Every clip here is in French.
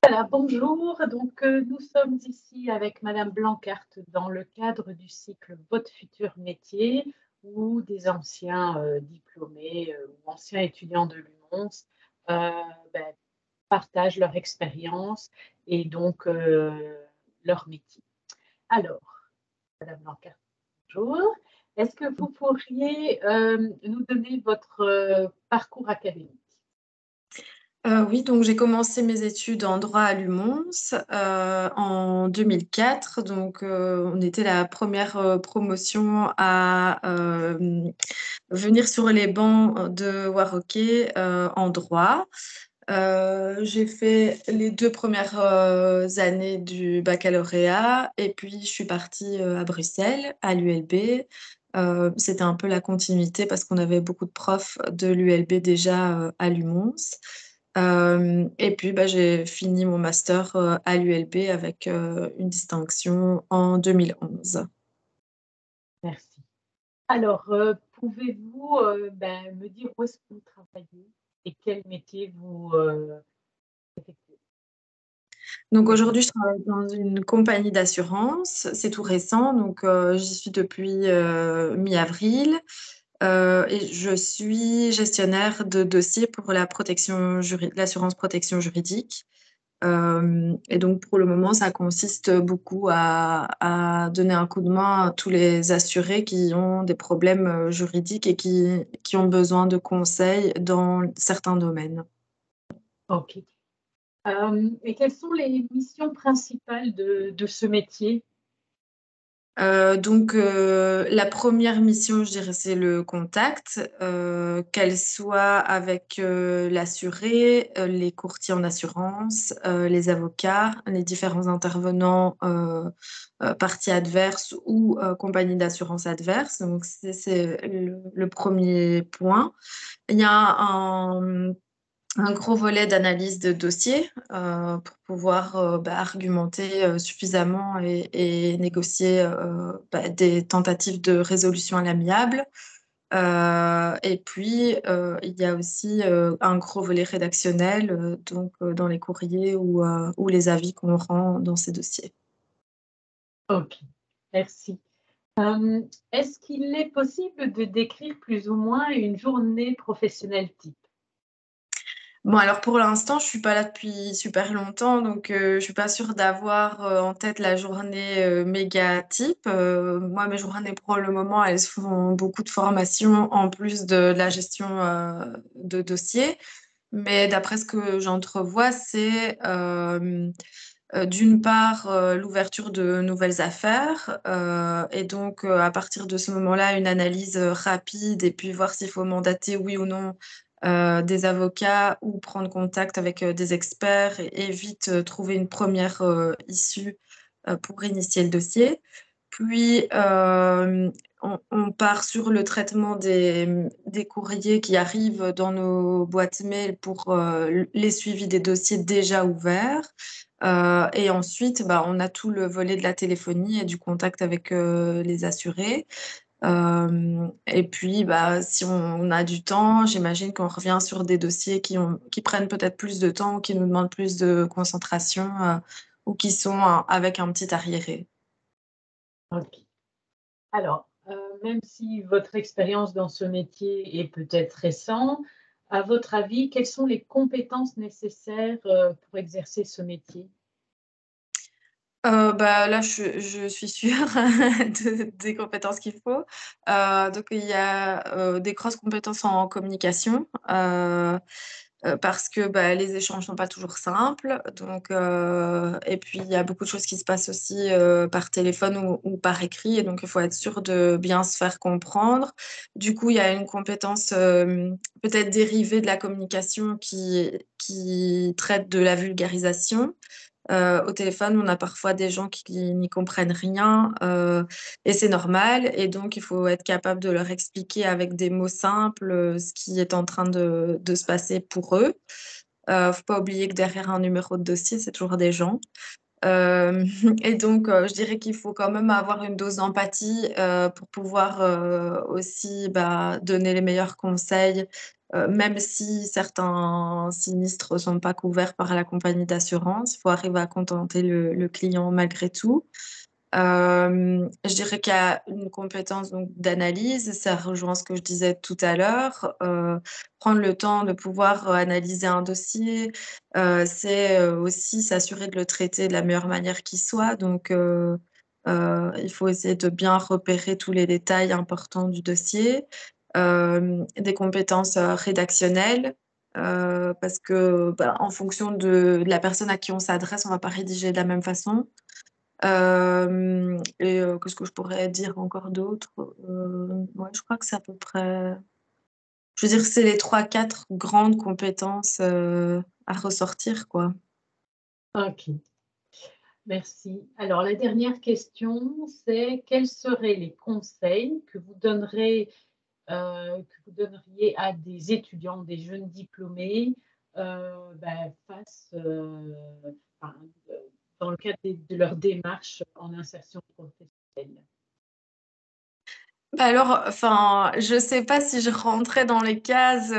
Voilà, bonjour. Nous sommes ici avec Madame Blancart dans le cadre du cycle Votre futur métier où des anciens diplômés ou anciens étudiants de l'UMONS euh, ben, partagent leur expérience et leur métier. Alors, Madame Blancart, bonjour. Est-ce que vous pourriez nous donner votre parcours académique? Oui, donc j'ai commencé mes études en droit à l'UMONS en 2004. On était la première promotion à venir sur les bancs de Waroké en droit. J'ai fait les 2 premières années du baccalauréat et puis je suis partie à Bruxelles, à l'ULB. C'était un peu la continuité parce qu'on avait beaucoup de profs de l'ULB déjà à l'UMONS. Et puis, j'ai fini mon master à l'ULB avec une distinction en 2011. Merci. Alors, pouvez-vous me dire où est-ce que vous travaillez et quel métier vous effectuez? Donc aujourd'hui, je travaille dans une compagnie d'assurance. C'est tout récent, j'y suis depuis mi-avril. Et je suis gestionnaire de dossiers pour l'assurance protection juridique. Et donc, pour le moment, ça consiste beaucoup à donner un coup de main à tous les assurés qui ont des problèmes juridiques et qui ont besoin de conseils dans certains domaines. OK. Et quelles sont les missions principales de ce métier? La première mission, je dirais, c'est le contact, qu'elle soit avec l'assuré, les courtiers en assurance, les avocats, les différents intervenants, parties adverses ou compagnies d'assurance adverses. Donc, c'est le premier point. Il y a un gros volet d'analyse de dossier pour pouvoir argumenter suffisamment et négocier des tentatives de résolution à l'amiable. Et puis, il y a aussi un gros volet rédactionnel, dans les courriers ou les avis qu'on rend dans ces dossiers. OK, merci. Est-ce qu'il est possible de décrire plus ou moins une journée professionnelle type? Bon, alors pour l'instant, je suis pas là depuis super longtemps, je suis pas sûre d'avoir en tête la journée méga type. Moi, mes journées pour le moment, elles font beaucoup de formations en plus de la gestion de dossiers. Mais d'après ce que j'entrevois, c'est d'une part l'ouverture de nouvelles affaires à partir de ce moment-là, une analyse rapide et puis voir s'il faut mandater oui ou non des avocats ou prendre contact avec des experts et vite trouver une première issue pour initier le dossier. Puis, on part sur le traitement des courriers qui arrivent dans nos boîtes mail pour les suivis des dossiers déjà ouverts. Et ensuite, on a tout le volet de la téléphonie et du contact avec les assurés. Et puis, si on a du temps, j'imagine qu'on revient sur des dossiers qui prennent peut-être plus de temps ou qui nous demandent plus de concentration ou qui sont avec un petit arriéré. OK. Alors, même si votre expérience dans ce métier est peut-être récente, à votre avis, quelles sont les compétences nécessaires pour exercer ce métier? Là, je suis sûre des compétences qu'il faut. Il y a des grosses compétences en communication parce que les échanges sont pas toujours simples. Et puis, il y a beaucoup de choses qui se passent aussi par téléphone ou par écrit. Et donc, il faut être sûr de bien se faire comprendre. Du coup, il y a une compétence peut-être dérivée de la communication qui traite de la vulgarisation. Au téléphone, on a parfois des gens qui n'y comprennent rien et c'est normal. Et donc, il faut être capable de leur expliquer avec des mots simples ce qui est en train de se passer pour eux. Faut pas oublier que derrière un numéro de dossier, c'est toujours des gens. Euh, je dirais qu'il faut quand même avoir une dose d'empathie pour pouvoir aussi donner les meilleurs conseils même si certains sinistres ne sont pas couverts par la compagnie d'assurance, il faut arriver à contenter le client malgré tout. Je dirais qu'il y a une compétence donc d'analyse, ça rejoint ce que je disais tout à l'heure. Prendre le temps de pouvoir, analyser un dossier, c'est, aussi s'assurer de le traiter de la meilleure manière qui soit. Donc il faut essayer de bien repérer tous les détails importants du dossier. Des compétences, rédactionnelles, parce que, bah, en fonction de la personne à qui on s'adresse, on va pas rédiger de la même façon. Et qu'est-ce que je pourrais dire encore d'autre? Ouais, je crois que c'est à peu près je veux dire, c'est les 3-4 grandes compétences, à ressortir, quoi. OK, merci. Alors la dernière question, c'est quels seraient les conseils que vous donneriez à des étudiants, des jeunes diplômés, face, enfin, dans le cadre de leur démarche en insertion professionnelle? Bah, alors, enfin, je sais pas si je rentrais dans les cases,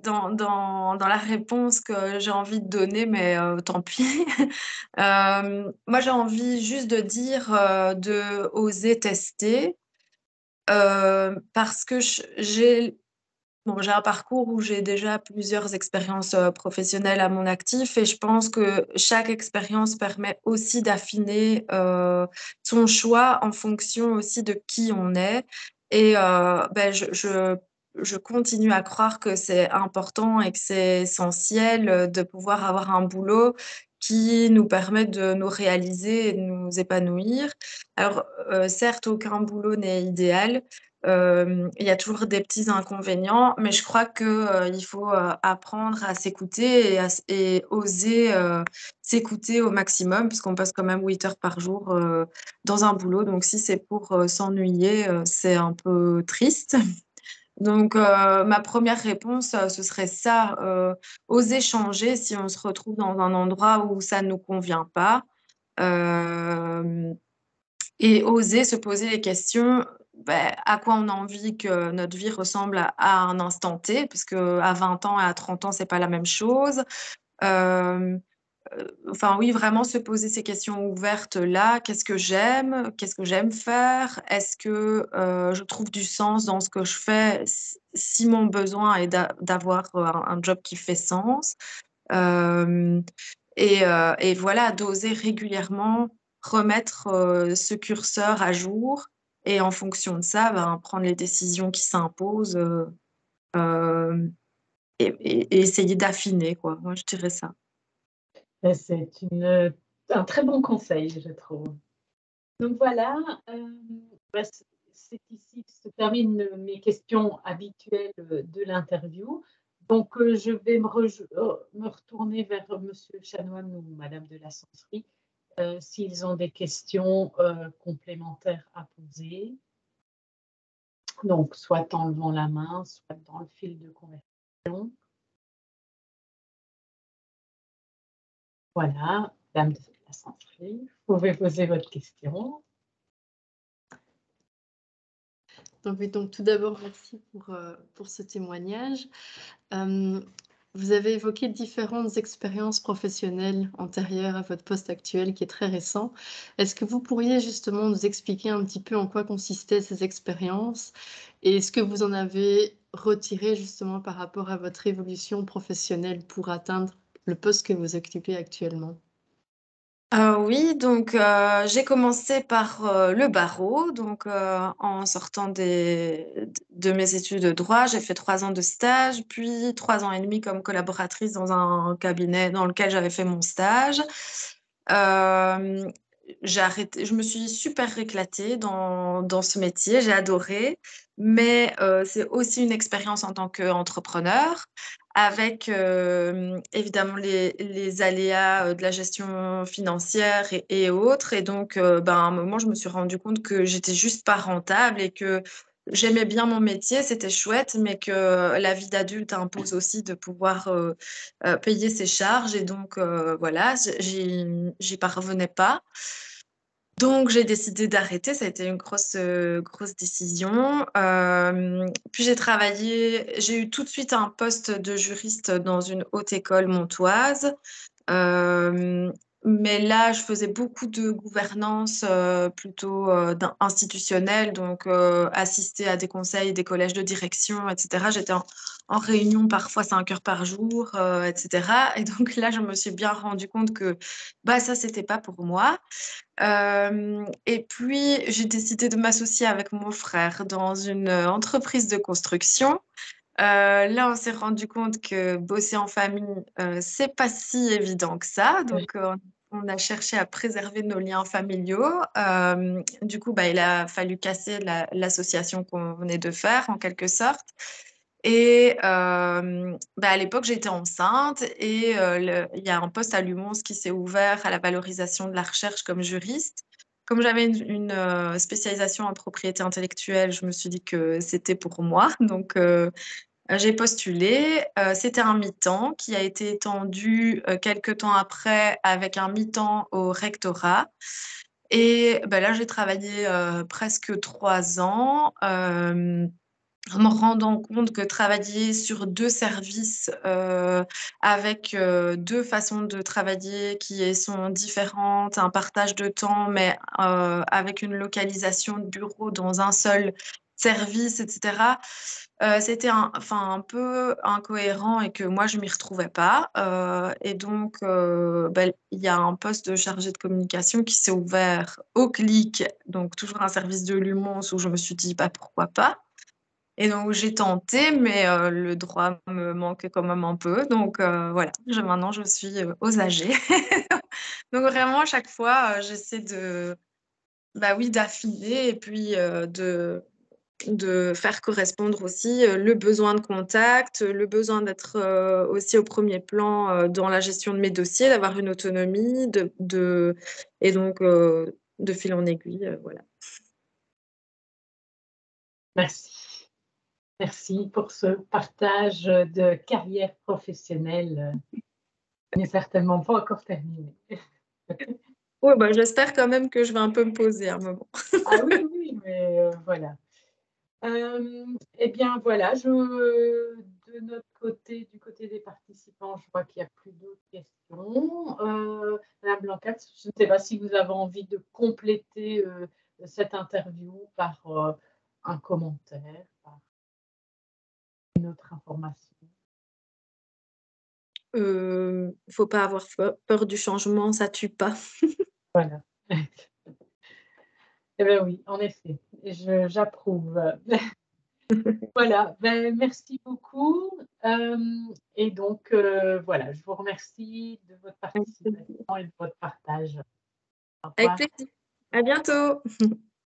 dans la réponse que j'ai envie de donner, mais tant pis. Moi, j'ai envie juste de dire, de oser tester, parce que j'ai un parcours où j'ai déjà plusieurs expériences, professionnelles à mon actif et je pense que chaque expérience permet aussi d'affiner, son choix en fonction aussi de qui on est et je continue à croire que c'est important et que c'est essentiel, de pouvoir avoir un boulot qui nous permet de nous réaliser et de nous épanouir. Alors, certes, aucun boulot n'est idéal. Il y a toujours des petits inconvénients, mais je crois que, il faut, apprendre à s'écouter et oser, s'écouter au maximum puisqu'on passe quand même 8 heures par jour, dans un boulot. Donc si c'est pour, s'ennuyer, c'est un peu triste. Donc ma première réponse, ce serait ça, oser changer si on se retrouve dans un endroit où ça ne nous convient pas. Hem Et oser se poser les questions, à quoi on a envie que notre vie ressemble à un instant T, parce qu'à 20 ans et à 30 ans, c'est pas la même chose. Hem, enfin oui, vraiment se poser ces questions ouvertes là. Qu'est-ce que j'aime? Qu'est-ce que j'aime faire? Est-ce que, je trouve du sens dans ce que je fais si mon besoin est d'avoir, un job qui fait sens? Hem et voilà, d'oser régulièrement remettre, ce curseur à jour et en fonction de ça, ben, prendre les décisions qui s'imposent, hem et essayer d'affiner, quoi. Moi, je dirais ça. C'est un très bon conseil, je trouve. Donc voilà, c'est ici que se terminent, mes questions habituelles, de l'interview. Donc, je vais me retourner vers monsieur Chanoine ou madame de la Sancerie, s'ils ont des questions, complémentaires à poser. Donc soit en levant la main, soit dans le fil de conversation. Voilà, dame de la Sancerie, vous pouvez poser votre question. Donc oui, donc tout d'abord, merci pour ce témoignage. Vous avez évoqué différentes expériences professionnelles antérieures à votre poste actuel qui est très récent. Est-ce que vous pourriez justement nous expliquer un petit peu en quoi consistaient ces expériences et ce que vous en avez retiré justement par rapport à votre évolution professionnelle pour atteindre le poste que vous occupez actuellement? Oui, donc j'ai commencé par, le barreau, donc en sortant de mes études de droit, j'ai fait 3 ans de stage, puis 3 ans et demi comme collaboratrice dans un cabinet dans lequel j'avais fait mon stage. Hem, je me suis super éclatée dans ce métier, j'ai adoré, mais c'est aussi une expérience en tant qu'entrepreneur avec, évidemment les aléas, de la gestion financière et autres et donc à un moment, je me suis rendu compte que j'étais juste pas rentable et que j'aimais bien mon métier, c'était chouette, mais que la vie d'adulte impose aussi de pouvoir, payer ses charges et donc voilà, j'y parvenais pas. Donc, j'ai décidé d'arrêter. Ça a été une grosse décision. Puis, j'ai eu tout de suite un poste de juriste dans une haute école montoise. Mais là, je faisais beaucoup de gouvernance plutôt institutionnelle, donc assister à des conseils, des collèges de direction, etc. J'étais en réunion parfois 5 heures par jour, etc. Et donc là, je me suis bien rendu compte que ça, c'était pas pour moi. Et puis, j'ai décidé de m'associer avec mon frère dans une entreprise de construction. Là, on s'est rendu compte que bosser en famille, c'est pas si évident que ça. Donc, on a cherché à préserver nos liens familiaux. Du coup, il a fallu casser l'association qu'on venait de faire, en quelque sorte. Et à l'époque, j'étais enceinte et il y a un poste à Lumons qui s'est ouvert à la valorisation de la recherche comme juriste. Comme j'avais une spécialisation en propriété intellectuelle, je me suis dit que c'était pour moi. Donc, j'ai postulé. C'était un mi-temps qui a été étendu quelques temps après avec un mi-temps au rectorat. Et là, j'ai travaillé presque 3 ans. En me rendant compte que travailler sur 2 services, avec 2 façons de travailler qui sont différentes, un partage de temps, mais avec une localisation de bureau dans un seul service, et cetera, c'était un peu incohérent et que moi, je m'y retrouvais pas. Et donc, il y a un poste de chargé de communication qui s'est ouvert au CLIC, donc toujours un service de Lumons où je me suis dit: pourquoi pas?» Et donc j'ai tenté, mais le droit me manquait quand même un peu. Donc voilà, maintenant je suis aux AG. Donc vraiment, à chaque fois, j'essaie oui, d'affiner et puis de faire correspondre aussi le besoin de contact, le besoin d'être aussi au premier plan dans la gestion de mes dossiers, d'avoir une autonomie, et donc de fil en aiguille, voilà. Merci. Merci pour ce partage de carrière professionnelle qui n'est certainement pas encore terminé. Oui, j'espère quand même que je vais un peu me poser un moment. Ah oui, mais voilà. Eh bien, voilà, de notre côté, du côté des participants, je vois qu'il n'y a plus d'autres questions. Madame Blanquette, je ne sais pas si vous avez envie de compléter cette interview par un commentaire, par une autre information. Faut pas avoir peur du changement, ça tue pas. Voilà. Eh bien oui, en effet, j'approuve. Voilà, merci beaucoup. Et donc, voilà, je vous remercie de votre participation et de votre partage. Au Avec revoir. plaisir. À bientôt.